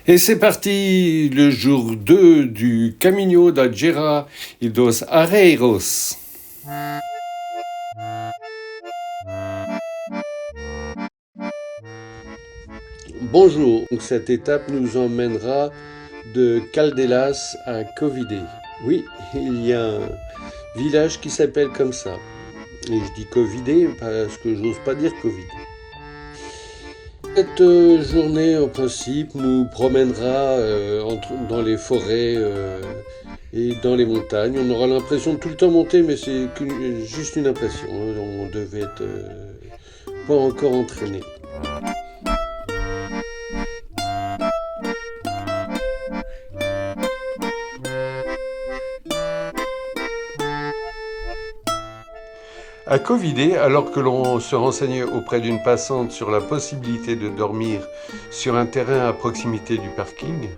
Et c'est parti, le jour 2 du Caminho da Gera e dos Arreiros. Bonjour, donc cette étape nous emmènera de Caldelas à Covide. Oui, il y a un village qui s'appelle comme ça. Et je dis Covide parce que j'ose pas dire Covid. Cette journée, en principe, nous promènera dans les forêts et dans les montagnes. On aura l'impression de tout le temps monter, mais c'est juste une impression. On devait être pas encore entraîné. À Covide, alors que l'on se renseignait auprès d'une passante sur la possibilité de dormir sur un terrain à proximité du parking,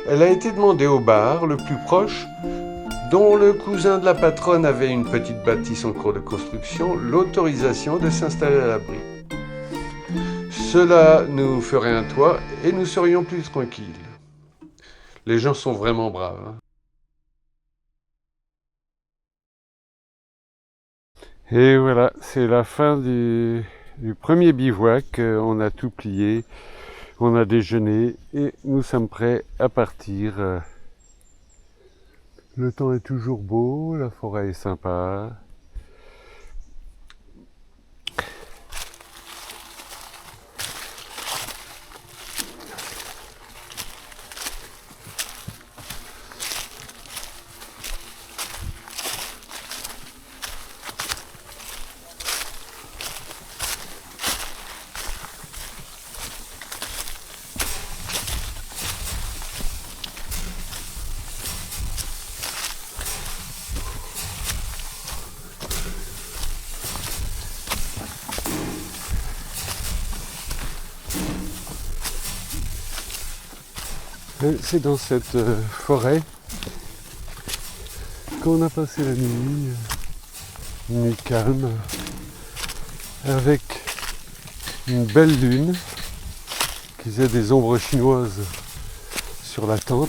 elle a été demandée au bar le plus proche, dont le cousin de la patronne avait une petite bâtisse en cours de construction, l'autorisation de s'installer à l'abri. Cela nous ferait un toit et nous serions plus tranquilles. Les gens sont vraiment braves. Et voilà, c'est la fin du premier bivouac. On a tout plié, on a déjeuné et nous sommes prêts à partir. Le temps est toujours beau, la forêt est sympa. C'est dans cette forêt qu'on a passé la nuit, une nuit calme, avec une belle lune qui faisait des ombres chinoises sur la tente.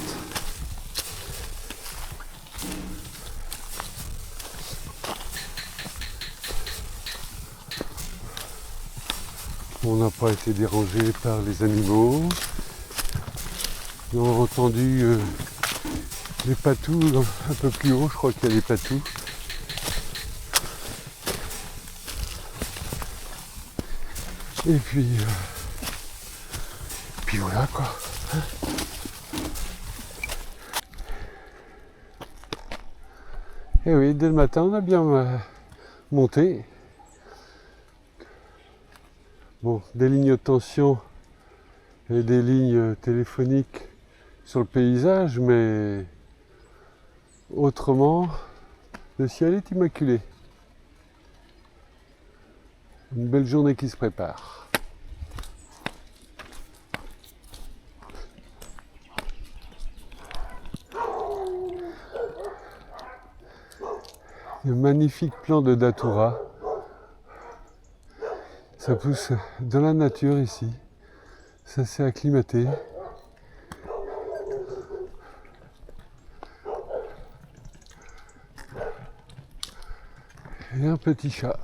On n'a pas été dérangé par les animaux. On a entendu les patous un peu plus haut, je crois qu'il y a des patous. Et puis voilà quoi. Et oui, dès le matin, on a bien monté. Bon, des lignes de tension et des lignes téléphoniques sur le paysage, mais autrement, le ciel est immaculé. Une belle journée qui se prépare. Un magnifique plant de datura. Ça pousse dans la nature ici. Ça s'est acclimaté. Et un petit chat.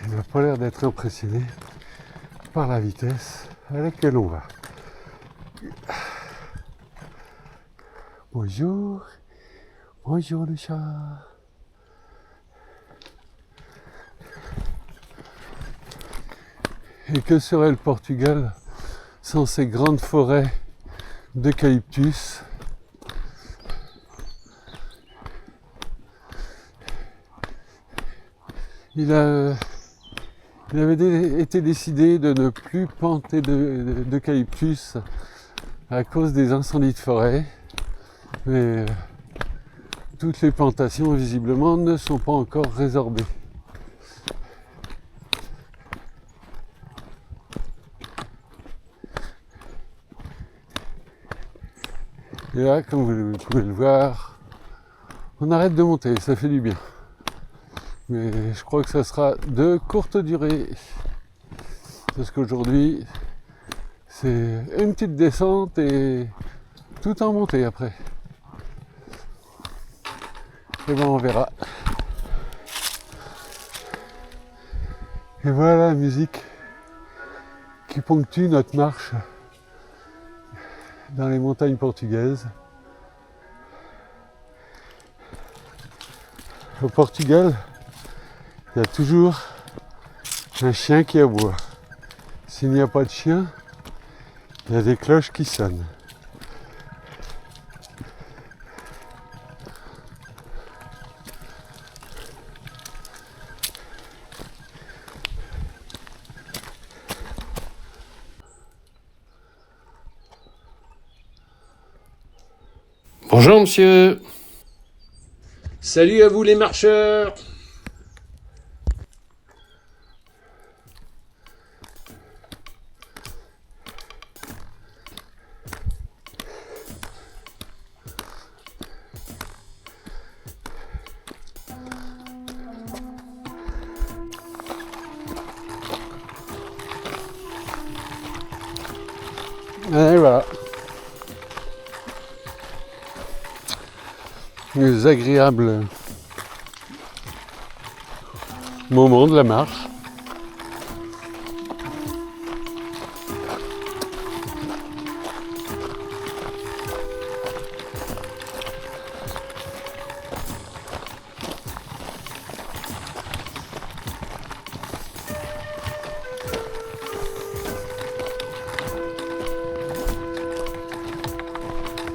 Il n'a pas l'air d'être impressionné par la vitesse à laquelle on va. Bonjour, bonjour le chat. Et que serait le Portugal sans ces grandes forêts d'eucalyptus? Il avait été décidé de ne plus planter d'eucalyptus à cause des incendies de forêt, mais toutes les plantations visiblement ne sont pas encore résorbées. Et là, comme vous pouvez le voir, on arrête de monter, ça fait du bien. Mais je crois que ça sera de courte durée. Parce qu'aujourd'hui, c'est une petite descente et tout en montée après. Et ben on verra. Et voilà la musique qui ponctue notre marche dans les montagnes portugaises. Au Portugal, il y a toujours un chien qui aboie. S'il n'y a pas de chien, il y a des cloches qui sonnent. Bonjour monsieur. Salut à vous les marcheurs! Et voilà. Les agréables moments de la marche.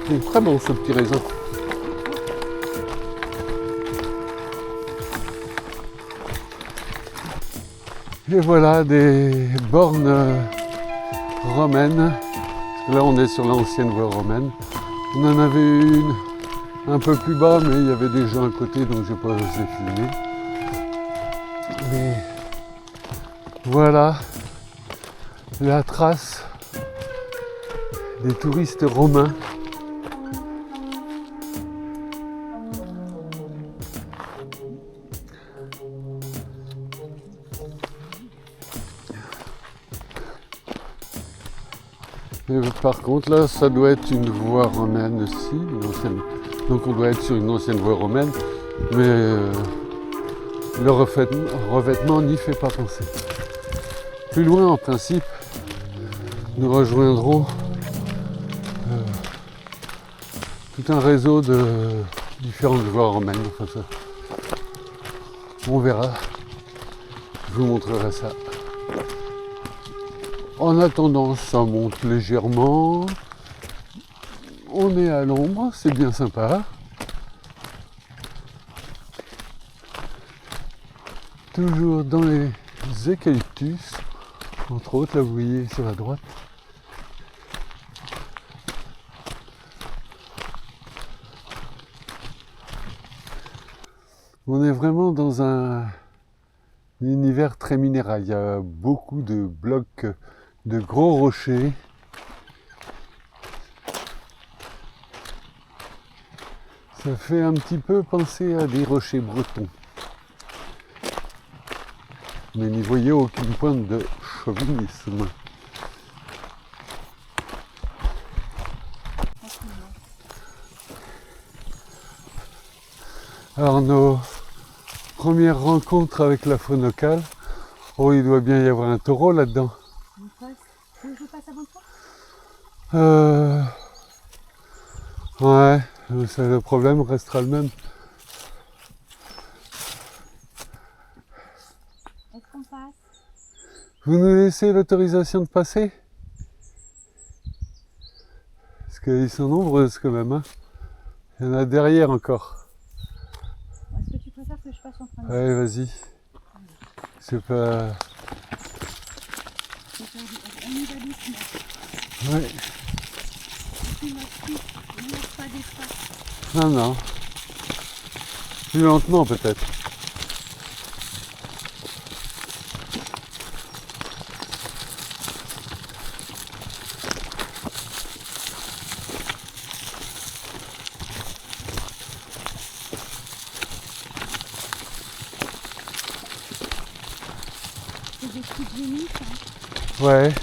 C'est très bon ce petit raisin. Et voilà des bornes romaines. Parce que là on est sur l'ancienne voie romaine. On en avait une un peu plus bas, mais il y avait des gens à côté, donc j'ai pas osé filmer. Mais voilà la trace des touristes romains. Et par contre là ça doit être une voie romaine aussi, une ancienne. Donc on doit être sur une ancienne voie romaine, mais le revêtement n'y fait pas penser. Plus loin en principe, nous rejoindrons tout un réseau de différentes voies romaines. Enfin, ça, on verra, je vous montrerai ça. En attendant, ça monte légèrement. On est à l'ombre, c'est bien sympa. Toujours dans les eucalyptus, entre autres, là vous voyez sur la droite. On est vraiment dans un univers très minéral. Il y a beaucoup de blocs, de gros rochers. Ça fait un petit peu penser à des rochers bretons. Mais n'y voyez aucune pointe de chauvinisme. Alors nos premières rencontres avec la faune locale, oh il doit bien y avoir un taureau là-dedans. Tu veux que je passe avant toi ? Ouais, le problème restera le même. Est-ce qu'on passe ? Vous nous laissez l'autorisation de passer? Parce qu'ils sont nombreuses quand même, hein. Il y en a derrière encore. Est-ce que tu préfères que je passe en train de... Ouais, vas-y. C'est pas... On y va doucement. Ouais. On ne laisse pas d'espace. Non, non. Plus lentement peut-être. C'est des petites génisses, hein. Ouais.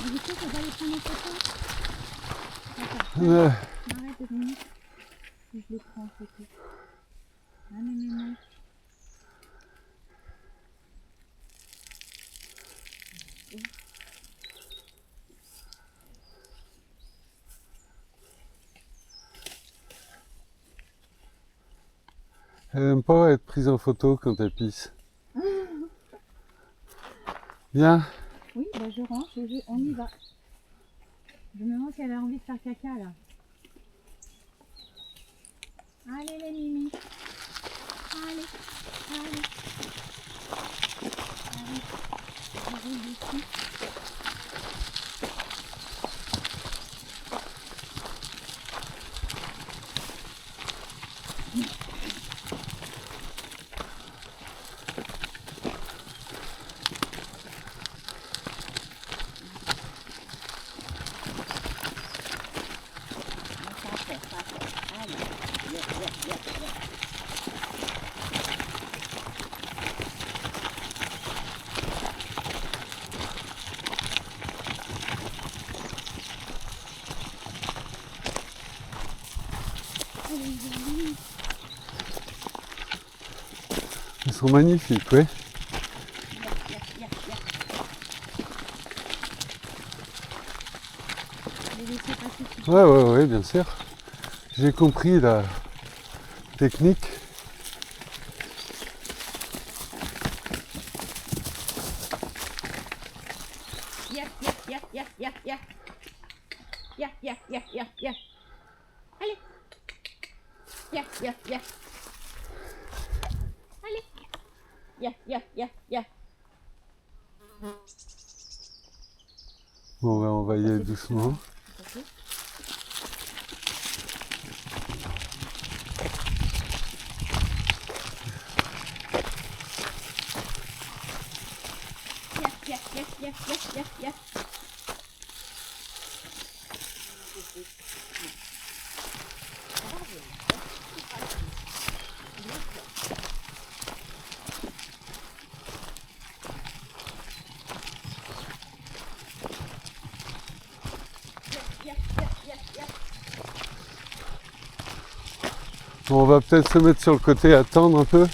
Mais du coup, faut pas les prendre en photo. Attends, Euh, arrête 2 minutes. Je les prends en photo. Ah non, non, non. Elle aime pas être prise en photo quand elle pisse. Viens. Oui, bah je range, on y va. Je me demande si elle a envie de faire caca là. Allez les mimi. Allez, allez. Allez, j'arrive ici. Ils sont magnifiques, ouais. Ouais, bien sûr. J'ai compris la technique. Allez. Allez. Bon, ben, on va y aller doucement. Bon, on va peut-être se mettre sur le côté, attendre un peu.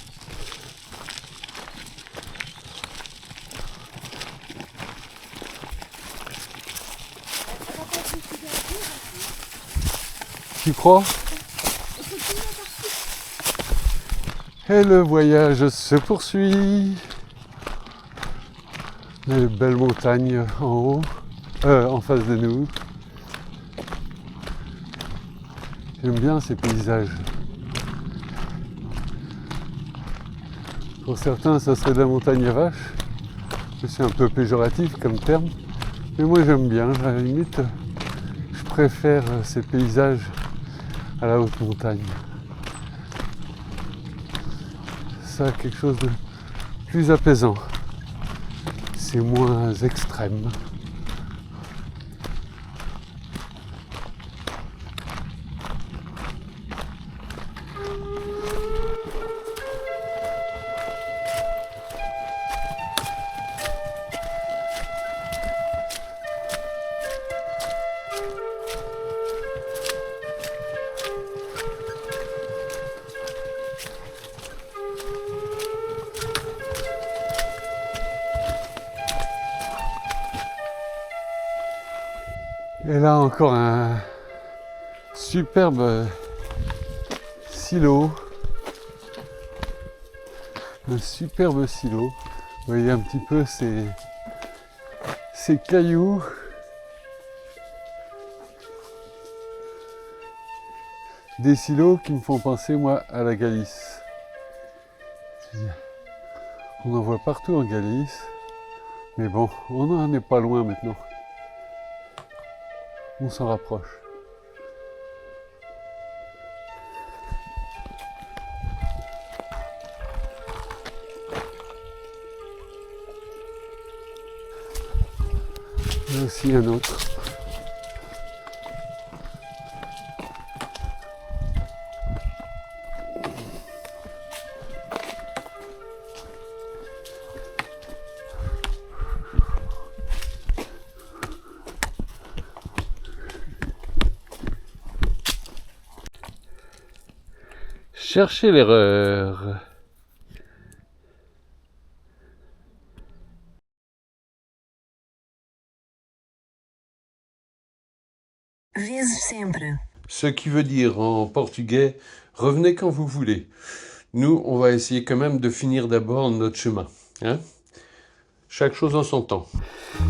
Tu crois? Et le voyage se poursuit. Les belles montagnes en haut, en face de nous. J'aime bien ces paysages. Pour certains, ça serait de la montagne à vache. C'est un peu péjoratif comme terme. Mais moi j'aime bien, à la limite, je préfère ces paysages à la haute montagne. Ça a quelque chose de plus apaisant. C'est moins extrême. Et là encore un superbe silo. Un superbe silo. Vous voyez un petit peu ces cailloux. Des silos qui me font penser moi à la Galice. On en voit partout en Galice. Mais bon, on n'en est pas loin maintenant. On s'en rapproche. Il y a aussi un autre. Cherchez l'erreur. Vezes sempre. Ce qui veut dire en portugais, revenez quand vous voulez. Nous, on va essayer quand même de finir d'abord notre chemin. Hein? Chaque chose en son temps.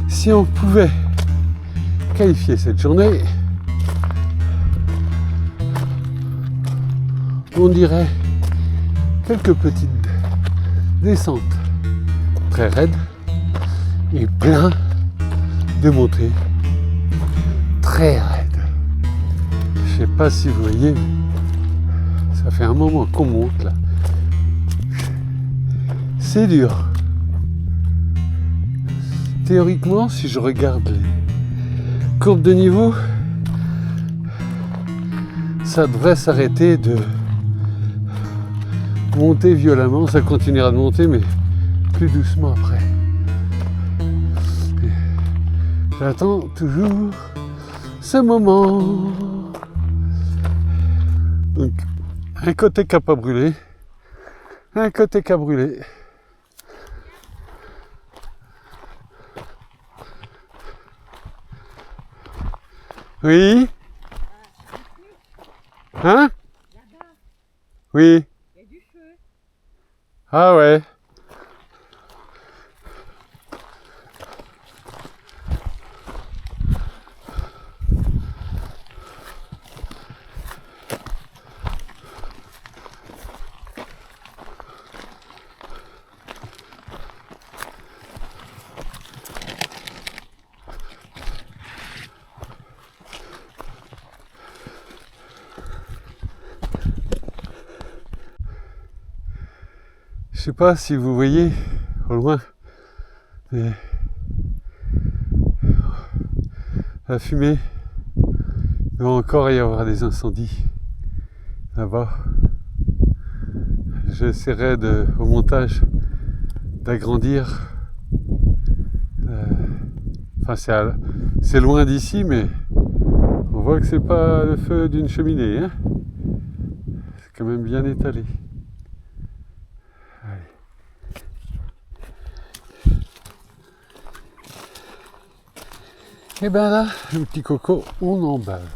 Si on pouvait qualifier cette journée, on dirait quelques petites descentes très raides et plein de montées très raides. Je sais pas si vous voyez, ça fait un moment qu'on monte là. C'est dur. Théoriquement, si je regarde les courbes de niveau, ça devrait s'arrêter de monter violemment. Ça continuera de monter, mais plus doucement après. Et j'attends toujours ce moment. Donc, un côté cap à brûler, un côté cap brûlé. Oui? Hein? Oui. Il y a du feu. Ah ouais. Je sais pas si vous voyez au loin la fumée. Il va encore y avoir des incendies là-bas. J'essaierai au montage d'agrandir. Enfin, c'est loin d'ici, mais on voit que c'est pas le feu d'une cheminée. Hein, c'est quand même bien étalé. Et ben là, le petit coco, on en bave.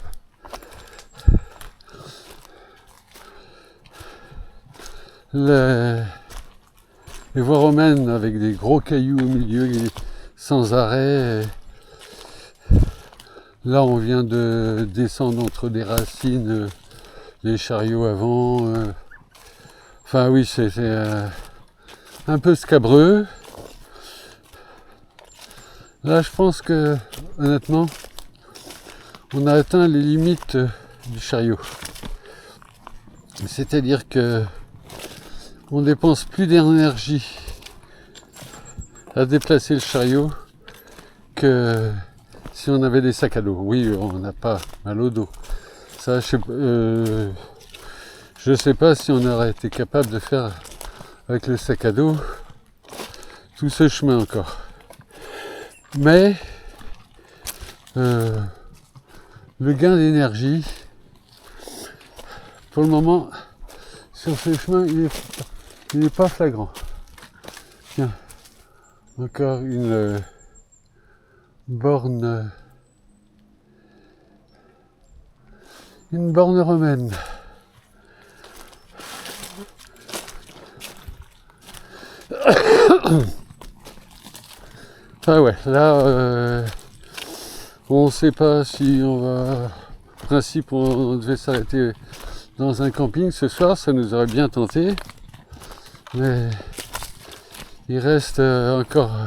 Les voies romaines avec des gros cailloux au milieu sans arrêt. Là, on vient de descendre entre des racines, les chariots avant. Enfin oui, c'est un peu scabreux. Là, je pense que, honnêtement, on a atteint les limites du chariot. C'est-à-dire que on dépense plus d'énergie à déplacer le chariot que si on avait des sacs à dos. Oui, on n'a pas mal au dos. Ça, je sais pas si on aurait été capable de faire avec le sac à dos tout ce chemin encore. Mais le gain d'énergie, pour le moment, sur ce chemin, il n'est pas flagrant. Tiens, encore une borne romaine. Ah ouais, là, on ne sait pas si on va... En principe, on devait s'arrêter dans un camping ce soir, ça nous aurait bien tenté. Mais il reste encore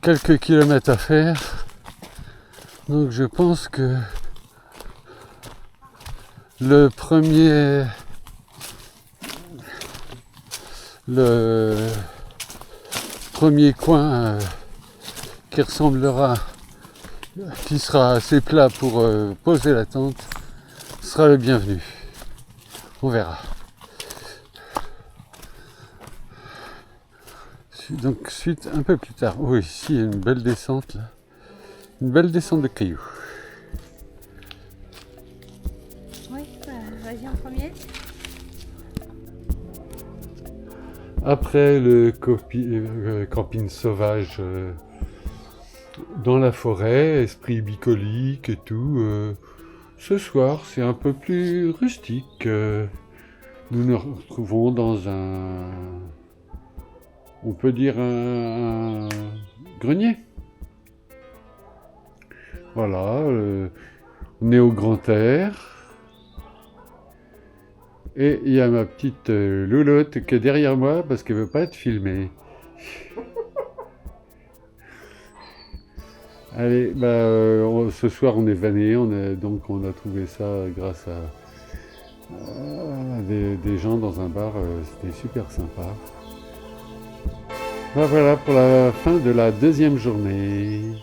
quelques kilomètres à faire. Donc je pense que le premier coin qui ressemblera, qui sera assez plat pour poser la tente, sera le bienvenu. On verra. Donc suite un peu plus tard. Oui, ici il y a une belle descente là. Une belle descente de cailloux. Oui, vas-y en premier. Après le camping sauvage dans la forêt, esprit bucolique et tout, ce soir c'est un peu plus rustique. Nous nous retrouvons dans on peut dire un grenier. Voilà, on est au grand air. Et il y a ma petite louloute qui est derrière moi parce qu'elle veut pas être filmée. Allez, ce soir on est vanné, donc on a trouvé ça grâce à des gens dans un bar, c'était super sympa. Voilà pour la fin de la deuxième journée.